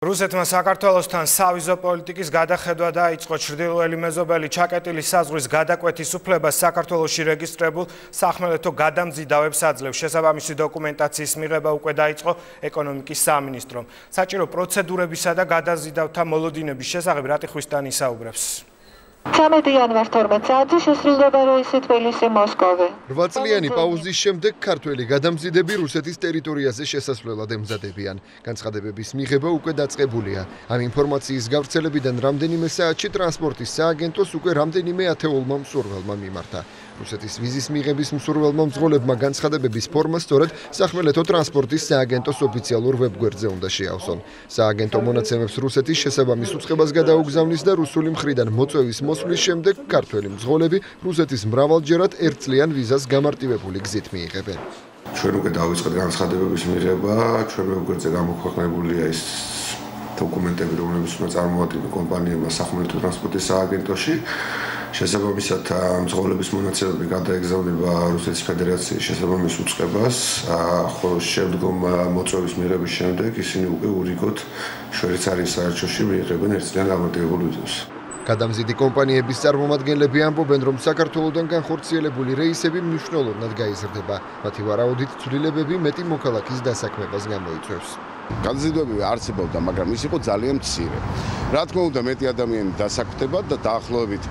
რუსეთმა საქართველოსთან სავიზო პოლიტიკის გადახედვა დაიწყო. ჩრდილოელი მეზობელი ჩაკეტილი საზღვრის გადაკვეთის უფლებას საქართველოში რეგისტრებულ სახმელეთო გადამზიდავებს აძლევს. შესაბამისი დოკუმენტაციის მიღება უკვე დაიწყო ეკონომიკის სამინისტრომ. საჭირო პროცედურებისა და გადამზიდავთა მოლოდინების შესახებ რატი ხვისტანი ისაუბრებს. 13 იანვარ 12 საათზე შესრულდება როისი თბილისი მოსკოვი. 8 წლიანი პაუზის შემდეგ ქართველი გადამზიდები რუსეთის ტერიტორიაზე შესასვლელად ემზადებიან. განცხადებების მიღება უკვე დაწყებულია. ამ ინფორმაციის გავრცელებიდან რამდენიმე საათში ტრანსპორტის სააგენტოს უკვე რამდენიმე ათეულმა მსურველმა მიმართა. რუსეთის ვიზის მიღების მსურველმა მძღოლებმა განცხადებების ფორმა სწორედ სახმელეთო ტრანსპორტის სააგენტოს ოფიციალურ ვებგვერდზე უნდა შეავსონ. სააგენტო მონაცემებს რუსეთის შესაბამის უწყებას გადაუგზავნის და რუსული მხრიდან მოწვევის მოსვლის შემდეგ ქართველი მძღოლები რუსეთის მრავალჯერად ერთწლიან ვიზას გამარტივებული გზით მიიღებენ. ჩვენ უკვე დავიწყეთ განცხადებების მიღება, ჩვენ ვებგვერდზე გამოქვეყნებულია ის დოკუმენტები, რომლებიც უნდა წარმოადგინონ კომპანიებმა სახმელეთო ტრანსპორტის სააგენტოში. შესაბამისად მძღოლების მონაცემები გადაეგზავნება რუსეთის ფედერაციის შესაბამის უწყებას, ხოლო შემდგომ მოწვევის მიღების შემდეგ ისინი უკვე ურიგოთ შვეიცარიის საელჩოში მიიღებენ ერთწლიან გამარტივებულ ვიზას. გადამზიდი კომპანიების წარმომადგენლები ამბობენ, რომ საქართველოდან განხორციელებული რეისები მნიშვნელოვნად გაიზრდება. მათი ვარაუდით ცვლილებები მეტი მოქალაქის დასაქმებას გამოიწვევს. განზიდვები არსებობდა, მაგრამ ის იყო ძალიან მცირე. რა თქმა უნდა, მეტი ადამიანი დასაქმდება და დაახლოებით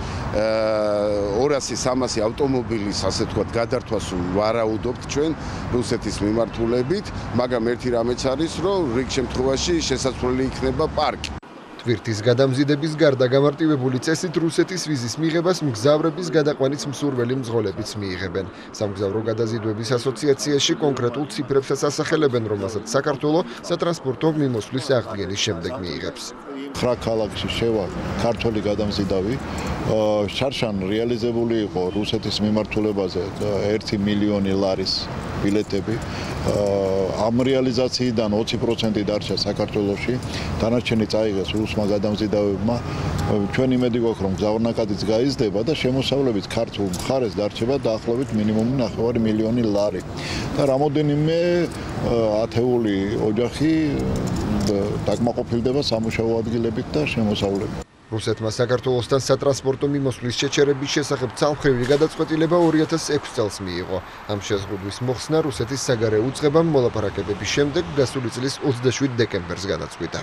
200-300 ავტომობილის, ასე ვთქვათ, გადართვას ვარაუდობთ ჩვენ რუსეთის მიმართულებით, მაგრამ ერთი რამეც არის, რომ რიგ შემთხვევაში შესაძლებელი იქნება პარკი. ტვირთის გადამზიდების გარდა გამარტივებული წესით რუსეთის ვიზის მიღებას მგზავრების გადაყვანის მსურველი მძღოლებიც მიიღებენ. სამგზავრო გადაზიდვების ასოციაციაში კონკრეტულ ციფრებსაც ასახელებენ, რომელსაც საქართველოს სატრანსპორტო მიმოსვლის აღდგენის შემდეგ მიიღებს. 9 ქალაქში შევა ქართული გადამზიდავი. შარშან რეალიზებული იყო რუსეთის მიმართულებაზე 1 მილიონი ლარის ბილეტები. ამ რეალიზაციიდან 20% დარჩა საქართველოში, დანარჩენი წაიღეს რუსმა გადამზიდავებმა. ჩვენ იმედი გვაქვს, რომ გზავნაკადიც გაიზრდება და შემოსავლებით ქართულ მხარეს დარჩება დაახლოებით მინიმუმ 9 მილიონი ლარი. და რამოდენიმე ათეული ოჯახი დაკმაყოფილდება სამუშაო ადგილებით და შემოსავლებით. რუსეთმა საქართველოსთან სატრანსპორტო მიმოსვლის შეჩერების შესახებ ცალმხრივი გადაწყვეტილება 2006 წელს მიიღო. ამ შეზღუდვის მოხსნა რუსეთის საგარეო უწყებამ მოლაპარაკებების შემდეგ გასული წლის 27 დეკემბერს გადაწყვიტა.